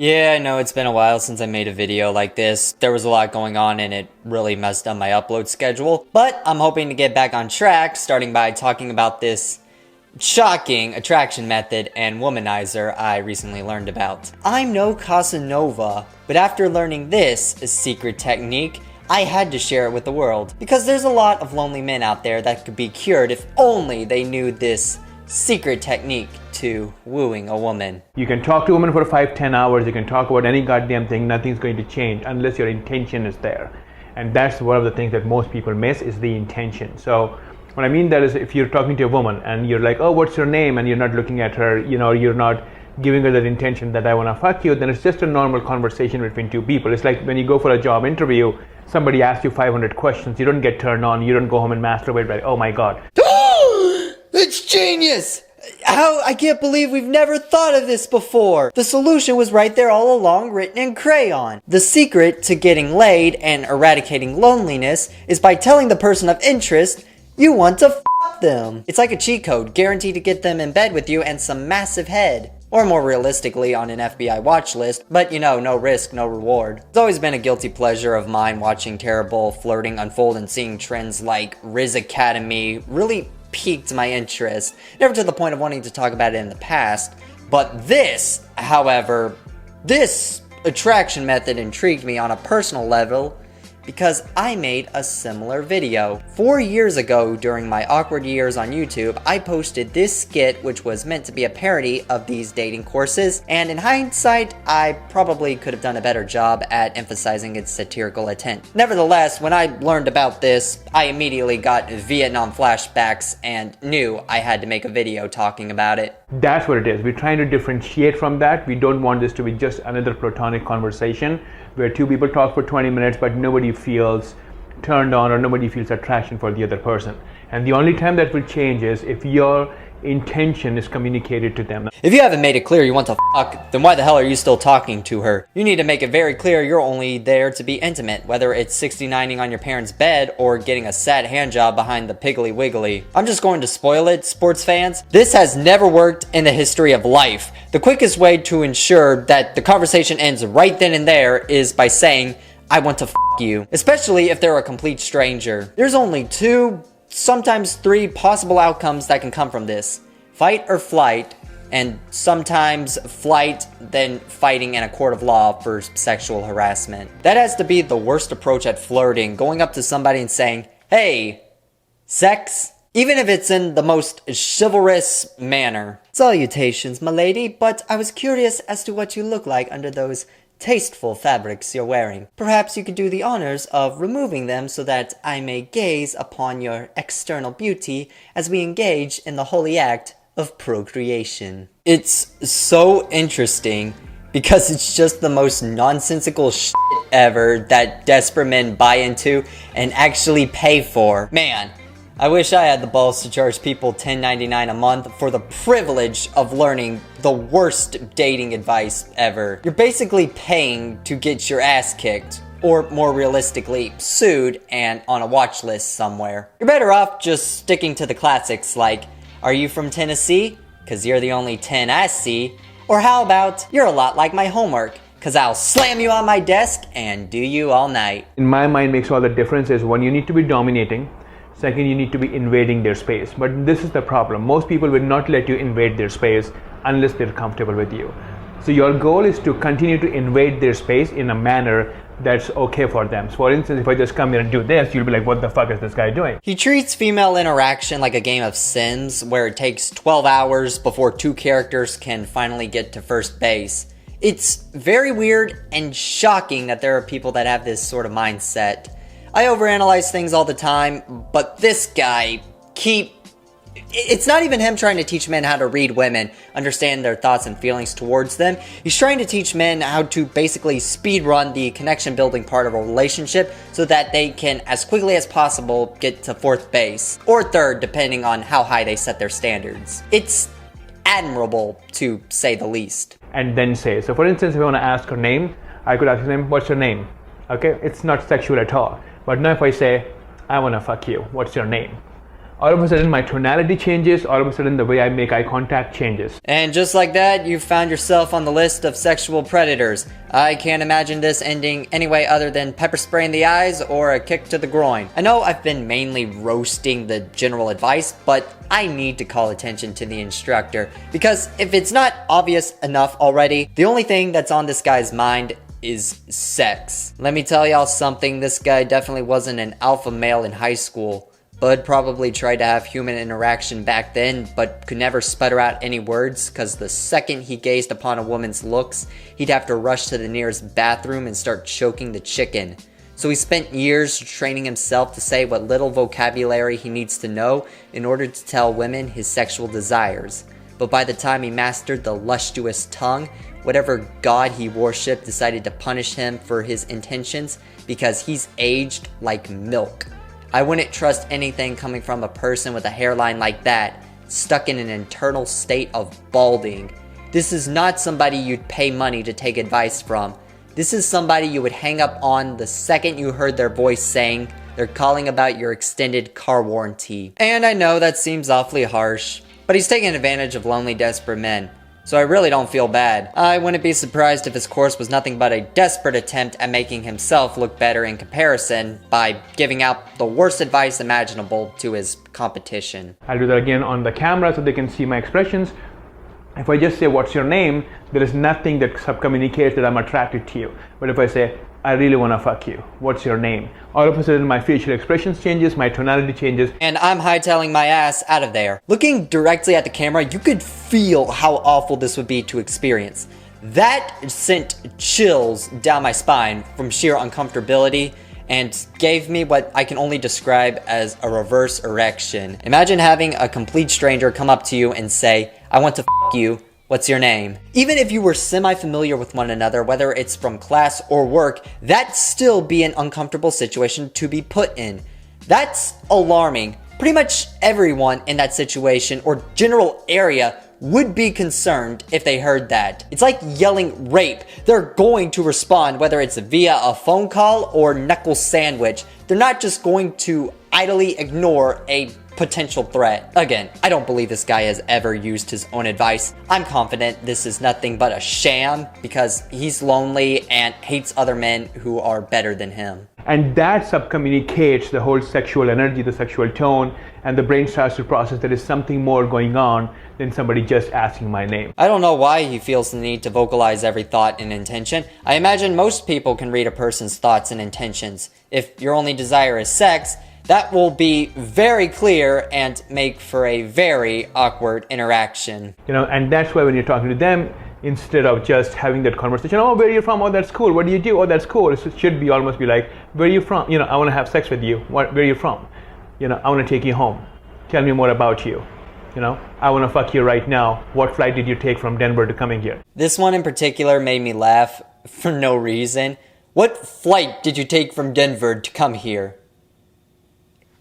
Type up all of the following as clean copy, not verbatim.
Yeah, I know it's been a while since I made a video like this. There was a lot going on and it really messed up my upload schedule. But I'm hoping to get back on track, starting by talking about this shocking attraction method and womanizer I recently learned about. I'm no Casanova, but after learning this secret technique, I had to share it with the world. Because there's a lot of lonely men out there that could be cured if only they knew this secret technique to wooing a woman. You can talk to a woman for 5-10 hours, you can talk about any goddamn thing, nothing's going to change unless your intention is there. And that's one of the things that most people miss, is the intention. So what I mean that is, if you're talking to a woman and you're like, oh, what's your name? And you're not looking at her, you're not giving her that intention that I want to fuck you, then it's just a normal conversation between two people. It's like when you go for a job interview, somebody asks you 500 questions, you don't get turned on, you don't go home and masturbate like, oh my god. It's genius! I can't believe we've never thought of this before! The solution was right there all along, written in crayon. The secret to getting laid and eradicating loneliness is by telling the person of interest you want to f them. It's like a cheat code, guaranteed to get them in bed with you and some massive head. Or more realistically, on an FBI watch list, but you know, no risk, no reward. It's always been a guilty pleasure of mine watching terrible flirting unfold and seeing trends like Riz Academy really piqued my interest. Never to the point of wanting to talk about it in the past, but this, however, this attraction method intrigued me on a personal level because I made a similar video. 4 years ago, during my awkward years on YouTube, I posted this skit which was meant to be a parody of these dating courses, and in hindsight, I probably could have done a better job at emphasizing its satirical intent. Nevertheless, when I learned about this, I immediately got Vietnam flashbacks and knew I had to make a video talking about it. That's what it is. We're trying to differentiate from that. We don't want this to be just another platonic conversation where two people talk for 20 minutes but nobody feels turned on or nobody feels attraction for the other person. And the only time that will change is if your intention is communicated to them. If you haven't made it clear you want to fuck, then why the hell are you still talking to her? You need to make it very clear you're only there to be intimate, whether it's 69ing on your parents' bed or getting a sad handjob behind the Piggly Wiggly. I'm just going to spoil it, sports fans. This has never worked in the history of life. The quickest way to ensure that the conversation ends right then and there is by saying, I want to fuck you, especially if they're a complete stranger. There's only two, sometimes three possible outcomes that can come from this. Fight or flight, and sometimes flight, then fighting in a court of law for sexual harassment. That has to be the worst approach at flirting, going up to somebody and saying, hey, sex? Even if it's in the most chivalrous manner. Salutations, my lady, but I was curious as to what you look like under those tasteful fabrics you're wearing. Perhaps you could do the honors of removing them so that I may gaze upon your external beauty as we engage in the holy act of procreation. It's so interesting because it's just the most nonsensical shit ever that desperate men buy into and actually pay for. Man, I wish I had the balls to charge people $10.99 a month for the privilege of learning the worst dating advice ever. You're basically paying to get your ass kicked, or more realistically, sued and on a watch list somewhere. You're better off just sticking to the classics like, are you from Tennessee? 'Cause you're the only 10 I see. Or how about, you're a lot like my homework, 'cause I'll slam you on my desk and do you all night. In my mind, makes all the difference is one, you need to be dominating. Second, you need to be invading their space. But this is the problem. Most people will not let you invade their space unless they're comfortable with you. So your goal is to continue to invade their space in a manner that's okay for them. So for instance, if I just come here and do this, you'll be like, what the fuck is this guy doing? He treats female interaction like a game of Sims, where it takes 12 hours before two characters can finally get to first base. It's very weird and shocking that there are people that have this sort of mindset. I overanalyze things all the time, but this guy, it's not even him trying to teach men how to read women, understand their thoughts and feelings towards them. He's trying to teach men how to basically speed run the connection building part of a relationship so that they can, as quickly as possible, get to fourth base, or third, depending on how high they set their standards. It's admirable, to say the least. And then say, so for instance, if I want to ask her name, I could ask her name, what's your name? Okay, it's not sexual at all. But now if I say, I want to fuck you, what's your name? all of a sudden my tonality changes, all of a sudden the way I make eye contact changes. And just like that, you found yourself on the list of sexual predators. I can't imagine this ending any way other than pepper spray in the eyes or a kick to the groin. I know I've been mainly roasting the general advice, but I need to call attention to the instructor, because if it's not obvious enough already, the only thing that's on this guy's mind is sex. Let me tell y'all something, this guy definitely wasn't an alpha male in high school. Bud probably tried to have human interaction back then, but could never sputter out any words, cause the second he gazed upon a woman's looks, he'd have to rush to the nearest bathroom and start choking the chicken. So he spent years training himself to say what little vocabulary he needs to know in order to tell women his sexual desires. But by the time he mastered the lustuous tongue, whatever god he worshipped decided to punish him for his intentions because he's aged like milk. I wouldn't trust anything coming from a person with a hairline like that, stuck in an internal state of balding. This is not somebody you'd pay money to take advice from. This is somebody you would hang up on the second you heard their voice saying they're calling about your extended car warranty. And I know that seems awfully harsh, but he's taking advantage of lonely, desperate men. So I really don't feel bad. I wouldn't be surprised if his course was nothing but a desperate attempt at making himself look better in comparison by giving out the worst advice imaginable to his competition. I'll do that again on the camera so they can see my expressions. If I just say, what's your name? There is nothing that subcommunicates that I'm attracted to you. But if I say, I really want to fuck you, what's your name? All of a sudden my facial expressions changes, my tonality changes. And I'm hightailing my ass out of there. Looking directly at the camera, you could feel how awful this would be to experience. That sent chills down my spine from sheer uncomfortability and gave me what I can only describe as a reverse erection. Imagine having a complete stranger come up to you and say, I want to fuck you. What's your name? Even if you were semi-familiar with one another, whether it's from class or work, that'd still be an uncomfortable situation to be put in. That's alarming. Pretty much everyone in that situation or general area would be concerned if they heard that. It's like yelling rape. They're going to respond, whether it's via a phone call or knuckle sandwich. They're not just going to idly ignore a potential threat. Again, I don't believe this guy has ever used his own advice. I'm confident this is nothing but a sham because he's lonely and hates other men who are better than him. And that subcommunicates the whole sexual energy, the sexual tone, and the brain starts to process there is something more going on than somebody just asking my name. I don't know why he feels the need to vocalize every thought and intention. I imagine most people can read a person's thoughts and intentions. If your only desire is sex, that will be very clear and make for a very awkward interaction. And that's why when you're talking to them, instead of just having that conversation, oh, where are you from? Oh, that's cool. What do you do? Oh, that's cool. It should be almost be like, where are you from? I want to have sex with you. Where are you from? I want to take you home. Tell me more about you. I want to fuck you right now. What flight did you take from Denver to coming here? This one in particular made me laugh for no reason. What flight did you take from Denver to come here?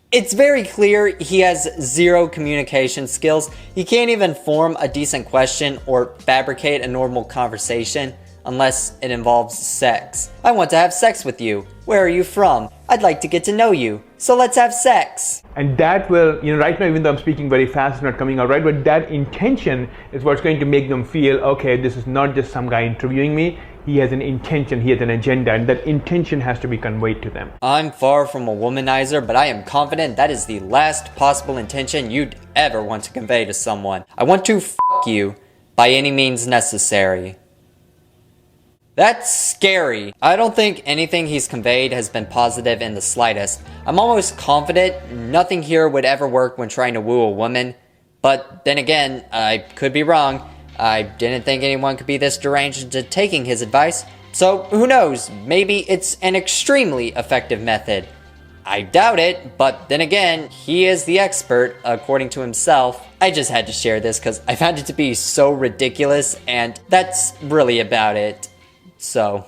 It's very clear he has zero communication skills. He can't even form a decent question or fabricate a normal conversation unless it involves sex. I want to have sex with you. Where are you from? I'd like to get to know you. So let's have sex. And that will, right now, even though I'm speaking very fast, it's not coming out right, but that intention is what's going to make them feel, okay, this is not just some guy interviewing me. He has an intention, he has an agenda, and that intention has to be conveyed to them. I'm far from a womanizer, but I am confident that is the last possible intention you'd ever want to convey to someone. I want to fuck you by any means necessary. That's scary. I don't think anything he's conveyed has been positive in the slightest. I'm almost confident nothing here would ever work when trying to woo a woman. But then again, I could be wrong. I didn't think anyone could be this deranged into taking his advice. So who knows, maybe it's an extremely effective method. I doubt it, but then again, he is the expert, according to himself. I just had to share this because I found it to be so ridiculous, and that's really about it. So...